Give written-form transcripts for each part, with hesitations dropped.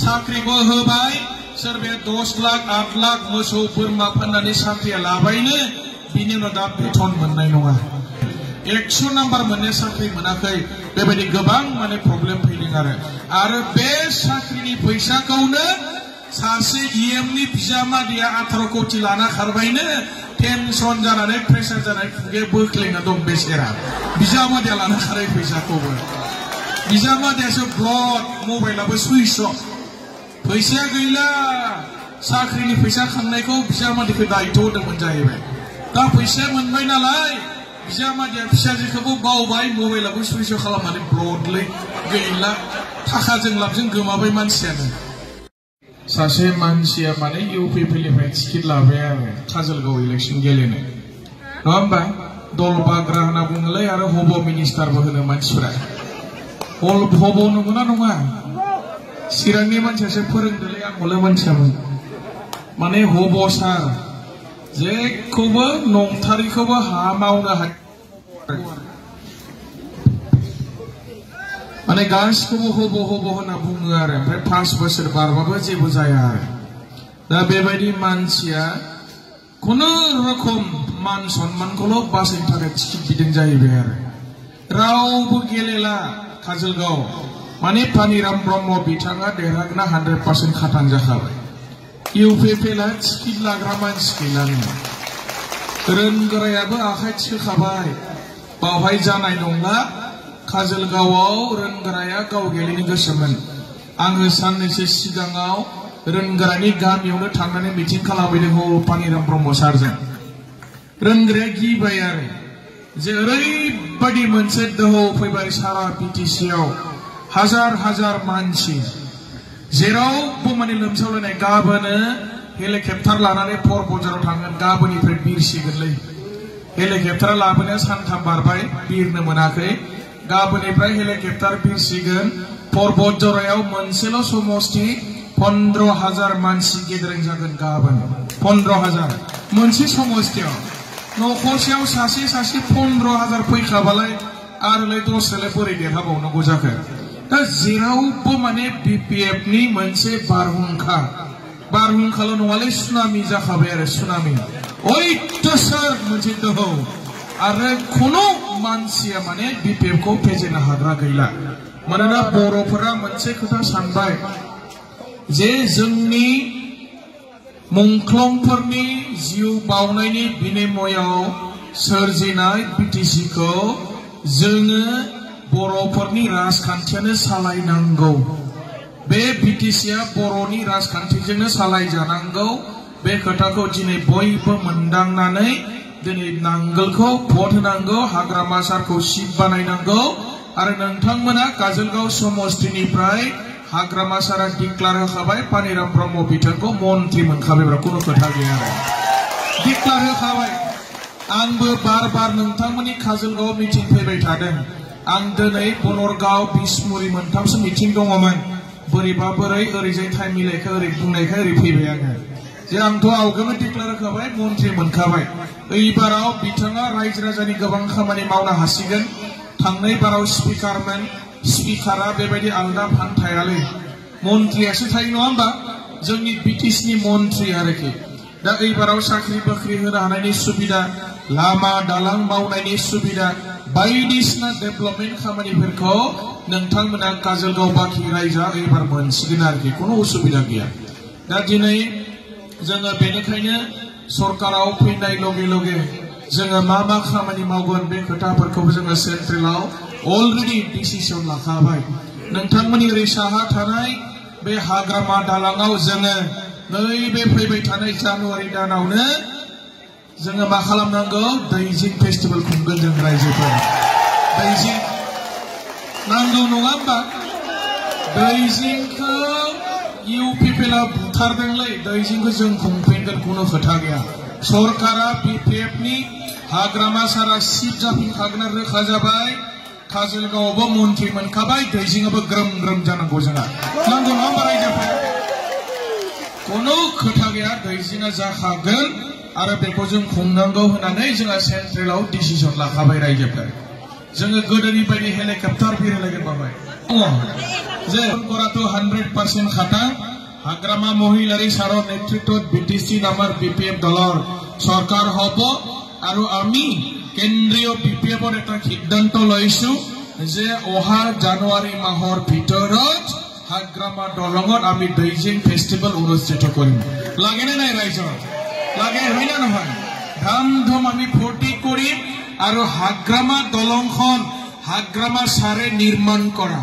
साख्रिबो होबाय सोरबाया 10 लाख 8 लाख मोसौ बोरमा फाननानै साख्रिया लाबायनो बिनि उनाव दा बेथन मोननाय नङा 100 नाम्बार मोननो साख्रि मोनाखै बेबायदि गोबां माने प्रब्लेम फैदों आरो बे साख्रिनि फैसाखौनो सासे इएमनि बिजामादैया 18 कोटी लाना खारबायनो टेनसन जानानै प्रेसार जानाय खुगे बोख्लेंना दं बेसेरा बिजामादैया लाना खारै फैसाखौबो बिजामादैयासो ब्लड मबाइलाबो सुइच अफ फैसा गैला साख्रिनि फैसा खांनायखौ बिजामादैखौ दायित्व होदोंमोन जाहैबाय दा फैसाया मोनबाय नालाय बिजामादैया फिसाजोखौबो बावबाय मबाइलाबो सुइच अफ खालामनानै ब्लडलै गैला थाखाजों लाबजों गोमाबाय मानसियानो सासे मानसिया माने इउपिपिनिफ्राय टिकेट लाबाय आरो काजलगाव इलेक्शन गेलेनो नङा होमबा दल बाग्रा होनना बुङोलै आरो हब मिनिस्टारबो होनो मानसिफोरा हब नंगौना नङा चिरांनि मानसियासो फोरोंदोलै आंखौलाय मानसियामोन माने हब सार जेखौबो नंथारिखौबो मावनो हायो माने गासिखौबो हब होनना बुङो आरो ओमफ्राय 5 बोसोर बारबाबो जेबो जाया आरो दा बेबायदि मानसिया खुनु रोखोम मान सन्मानखौल' बासायनो थाखाय टिकेट बिदों जाहैबाय आरो रावबो गेलेला काजलगाव माने पानिराम ब्रह्म बिथाङा देरहागोना 100% खाथां जाखाबाय इउपिपिएलआ टिकेट लाग्रा मानसि गैलानो रोनगोरायाबो आखाइ थिखोखाबाय बावहाय जानाय नंला काजलगावआव रोनगोराया गाव गेलेनो गोसोमोन आङो साननैसो सिगाङाव रोनगोरानि गामियावनो थांनानै मिटिं खालामहैदों पानिराम ब्रह्म सारजों रोनगोराया गिबाय आरो जे ओरैबायदि मोनसे दोहौ फैबाय सारा बिटिसिआव हाजार मानसि जेरावबो माने लोमसावलायनाय गाबोनो हेलिकप्टार लानानै परबजाराव थांगोन गाबोननिफ्राय बिरसिगोनलै हेलिकप्टार लाबोनाया सानथाम बारबाय बिरनो मोनाखै गाबोननिफ्राय हेलिकप्टार बिरसिगोन परबजारायाव मोनसेल' समस्ति 15,000 मानसि गेदेरें जागोन गाबोन 15,000 मोनसे समस्तियाव न'खरसेयाव सासे 15,000 फैखाबालाय आरोलाय दस्रालाय बोरै देरहाबावनांगौ जाखो दा जेरावबो माने बिपिएफनि मोनसे बारहुंखाल' नङालै सुनामि जाखाबाय आरो सुनामि अयथासार मोनसे दोहौ आरो खुनु मानसिया माने बिपिएफखौ फेजेननो हाग्रा गैला मानोना बर'फोरा मोनसे खोथा सानबाय जे जोंनि मुंख्लंफोरनि जिउ बावनायनि बिनिमयाव सोरजिनाय बिटिसिखौ जोङो बर'फोरनि राजखान्थियानो सालायनांगौ बे बिटिसिआ बर'नि राजखान्थिजोंनो सालायजानांगौ बे खोथाखौ दिनै बयबो मोनदांनानै दिनै नांगोलखौ भट होनांगौ हाग्रामा सारखौ सिट बानायनांगौ आरो नोंथांमोना काजलगाव समस्तिनिफ्राय हाग्रामा सारा डिक्लार होखाबाय पानिराम ब्रह्म बिथांखौ मन्त्रि मोनखाबायब्रा खुनु खोथा गैया आरो डिक्लार होखाबाय आंबो बार नोंथांमोननि काजलगाव मिटिं फैबाय थादों आं दिनै बनरगाव बिसमुरि मोनथामसो मिटिं दङमोन बोरैबा बोरै ओरैजाय टाइम मिलायखो ओरै बुंनायखाय ओरै फैबाय आङो जे आंथ' आवगायनो डिक्लार होखाबाय मन्त्रि मोनखाबाय एबाराव बिथाङा रायजो राजानि गोबां खामानि मावनो हासिगोन थांनाय बाराव स्पिकारमोन स्पिकारा बेबायदि आलदा फान थायालै मन्त्रियासो थायो नङा होमबा जोंनि बिटिसिनि मन्त्रि आरोखि दा एबाराव साख्रि बाख्रि होनो हानायनि सुबिदा लामा दालां मावनायनि सुबिदा बायदिसिना डेभेलपमेन्ट खामानिफोरखौ नोंथांमोना काजलगाव बाखि रायजोआ एबार मोनसिगोन आरोखि खुनु उसुबिदा गैया दा दिनै जोङो बेनिखायनो सरकाराव फैनाय लगे लगे जोङो मा खामानि मावगोन बे खोथाफोरखौ जोङो सेन्ट्रेलाव अलरेडि डिसिसन लाखाबाय नोंथांमोननि ओरै साहा थानाय बे हाग्रामा दालाङाव जोङो नैबे फैबाय थानाय जानुवारि दानावनो जोङो मा खालामनांगौ दैजिं फेस्टिभेल खुंगोन जों रायजोफोर दैजिं नांगौ नङा होमबा दैजिंखौ इउपिपिएलआ बुथारदोंलै दैजिंखौ जों खुंफिनगोन खुनु खोथा गैया सरकारा बिपिएफनि हाग्रामा सारा सिट जाफिनखागोन रोखा जाबाय काजलगावआवबो मन्त्रि मोनखाबाय दैजिंआबो ग्रोम जानांगौ जोंहा नांगौ नङा होमबा रायजोफोर खुनु खोथा गैया दैजिंआ जाखागोन आरो बेखौ जों खुंनांगौ होननानै जोंहा सेन्ट्रेलाव डिसिसन लाखाबाय रायजोफोर जोङो गोदोनि बायदि हेलिकप्टार बिरहोलायगोन बाबाय যে কৰাটো 100% খাটা হাগ্ৰামা মহিলাৰী সাৰৰ নেতৃত্বত বিটিসি নামৰ বিপিএফ দলৰ সৰকাৰ হ'ব আৰু আমি কেন্দ্ৰীয় বিপিএফৰ এটা সিদ্ধান্ত লৈছো যে অহা জানুৱাৰী মাহৰ ভিতৰত হাগ্ৰামা দলঙত আমি ড্ৰেজিং ফেষ্টিভেল অনুষ্ঠিত কৰিম লাগেনে নাই ৰাইজৰ লাগে হয় না নহয় ধাম ধুম আমি ফূৰ্তি কৰিম আৰু হাগ্ৰামা দলংখন হাগ্ৰামা সাৰে নিৰ্মাণ কৰা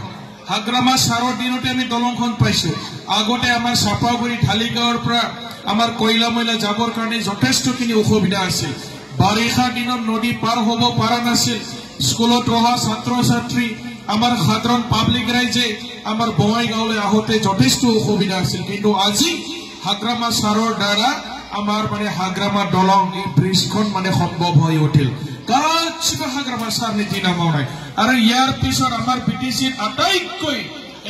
হাগ্ৰামা সাৰৰ দিনতে আমি দলংখন পাইছো আগতে আমাৰ সাপাগুৰি ঢালিগাঁৱৰ পৰা আমাৰ কয়লা ময়লা যাবৰ কাৰণে যথেষ্টখিনি অসুবিধা আছিল বাৰিষা দিনত নদী পাৰ হ'ব পৰা নাছিল স্কুলত অহা ছাত্ৰ ছাত্ৰী আমাৰ সাধাৰণ পাব্লিক ৰাইজে আমাৰ বঙাইগাঁৱলৈ আহোঁতে যথেষ্ট অসুবিধা আছিল কিন্তু আজি হাগ্ৰামা সাৰৰ দ্বাৰা আমাৰ মানে হাগ্ৰামা দলং এই ব্ৰিজখন মানে সম্ভৱ হৈ উঠিল গাছিবা হাগ্ৰামা সাৰ নীতি নামাও নাই আৰু ইয়াৰ পিছত আমাৰ বিটিচিৰ আটাইতকৈ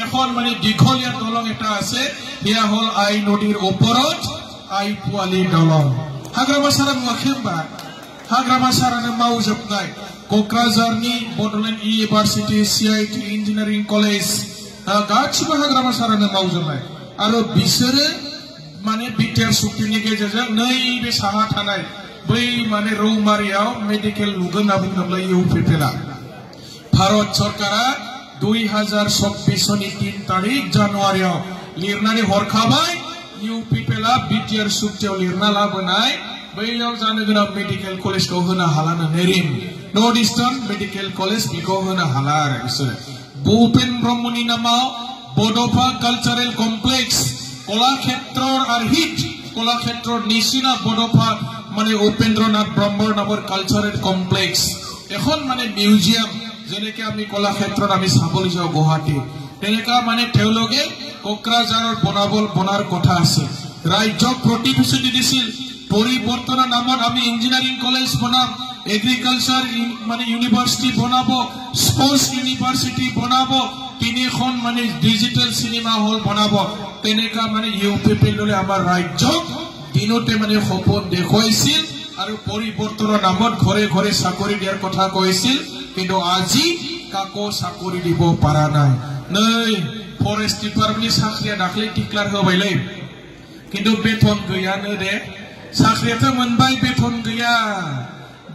এখন মানে দীঘলীয়া দলং এটা আছে সেয়া হ'ল আই নদীৰ ওপৰত আই পোৱালি দলং হাগ্ৰামা সাৰা মুখেম্বা হাগ্ৰামা সাৰানে মাউজবনাই কোকৰাঝাৰনি Bodoland university CIT engineering college গাছিবা হাগ্ৰামা সাৰানে মাউজবনাই আৰু বিচৰে माने बिटिआर सुक्तिनि गेजेरजों नैबे साहा थानाय बै माने रौमारियाव मेडिकेल लुगोन होनना बुंदोंब्ला इउपिपिएलआ भारत सरकारा 2024 नि 3 तारिख जानुवारियाव लिरनानै हरखाबाय इउपिपिएलआ बिटिआर सुक्तियाव लिरना लाबोनाय बैयाव जानो गोनां मेडिकेल कलेजखौ होनो हालानो नेरिम नर्थ इस्टार्न मेडिकेल कलेज बेखौ होनो हाला आरो बिसोरो भूपेन ब्रह्मनि नामाव बड'फा कालचारेल कमप्लेक्स कलाक्षेत्रर आर्हित कलाक्षेत्रर निसिना बड'फा माने उपेन्द्रनाथ ब्रह्मर नाমৰ কালচাৰেল কমপ্লেক্স এখন মানে মিউজিয়াম যেনেকে আমি কলাক্ষেত্ৰত আমি চাবলৈ যাওঁ গুৱাহাটী তেনেকা মানে তেওঁলোকে কোকৰাঝাৰৰ বনাৰ কথা আছে ৰাজ্যক প্ৰতিশ্ৰুতি দিছিল পৰিৱৰ্তনৰ নামত আমি ইঞ্জিনিয়াৰিং কলেজ বনাম এগ্ৰিকালচাৰ মানে ইউনিভাৰ্চিটি বনাব স্পৰ্টছ ইউনিভাৰ্চিটি বনাব তিনিখন মানে ডিজিটেল সিনেমা হল বনাব তেনেকা মানে ইউপিপিএল দলে আমাৰ ৰাজ্যক দিনতে মানে সপোন দেখুৱাইছিল আৰু পৰিৱৰ্তনৰ নামত ঘৰে ঘৰে চাকৰি দিয়াৰ কথা কৈছিল কিন্তু আজি কাকো চাকৰি দিব পৰা নাই नै ফৰেষ্ট ডিপাৰ্টমেন্টनि साख्रिया दाख्लै डिक्लेयार होबायलै কিন্তু बेथन गैयानो दे साख्रियाथ' मोनबाय बेथन गैया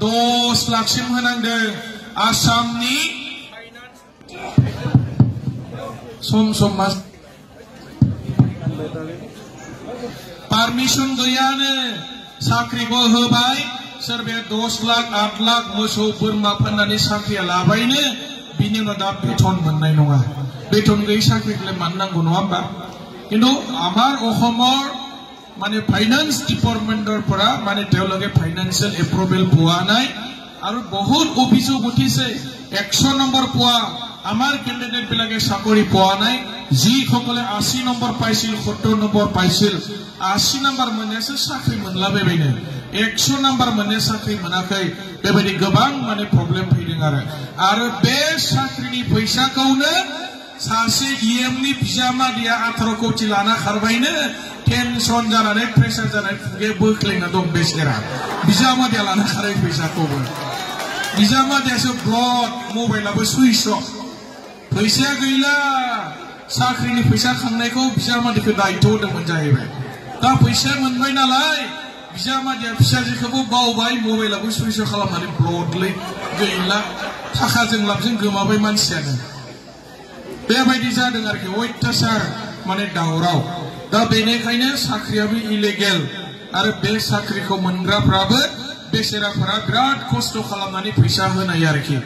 10 लाखसिम होनांदों आसामनि सम मास परमिशन गैयानो साख्रिखौ होबाय सोरबाया 10 लाख 8 लाख मोसौ बोरमा फाननानै साख्रिया लाबायनो बिनि उनाव दा बेथन मोननाय नङा बेथन गैयै साख्रिखौलाय मानो नांगौ नङा होमबा কিন্তু আমাৰ অসমৰ মানে ফাইনান্স ডিপাৰ্টমেন্টৰ পৰা মানে তেওঁলোকে ফাইনান্সিয়েল এপ্ৰুভেল পোৱা নাই আৰু বহুত অভিযোগ উঠিছে 100 নম্বৰ পোৱা আমাৰ ক্যান্ডিডেট বিলাকে চাকৰি পোৱা নাই যি সকলে 80 নম্বৰ পাইছিল 70 নম্বৰ পাইছিল 80 নম্বৰ मोननायासो साख्रि मोनलाबायबायनो 100 নম্বৰ मोननाया साख्रि मोनाखै बेबायदि गोबां माने प्रब्लेम फैदों आरो बे साख्रिनि फैसाखौनो सासे इएमनि बिजामादैया 18 कोटी लाना खारबायनो टेनसन जानानै प्रेसार जानानै खुगे बोख्लेना दं बेसेरा बिजामादैया लाना खारै फैसाखौबो बिजामादैयासो ब्लक मबाइलाबो सुइच अफ फैसाया गैला साख्रिनि फैसा खांनायखौ बिजामादैखौ दायित्व होदोंमोन जाहैबाय दा फैसा मोनबाय नालाय बिजामादैया फिसाजोखौबो बावबाय मबाइलाबो सुइच अफ खालामनानै ब्लकलै गैला थाखाजों लाबजों गोमाबाय मानसियानो बेबायदि जादों आरोखि अयथासार माने दावराव दा बेनिखायनो साख्रियाबो इलिगेल आरो बे साख्रिखौ मोनग्राफ्राबो बेसेराफोरा बिराद खस्थ' खालामनानै फैसा होनाय आरोखि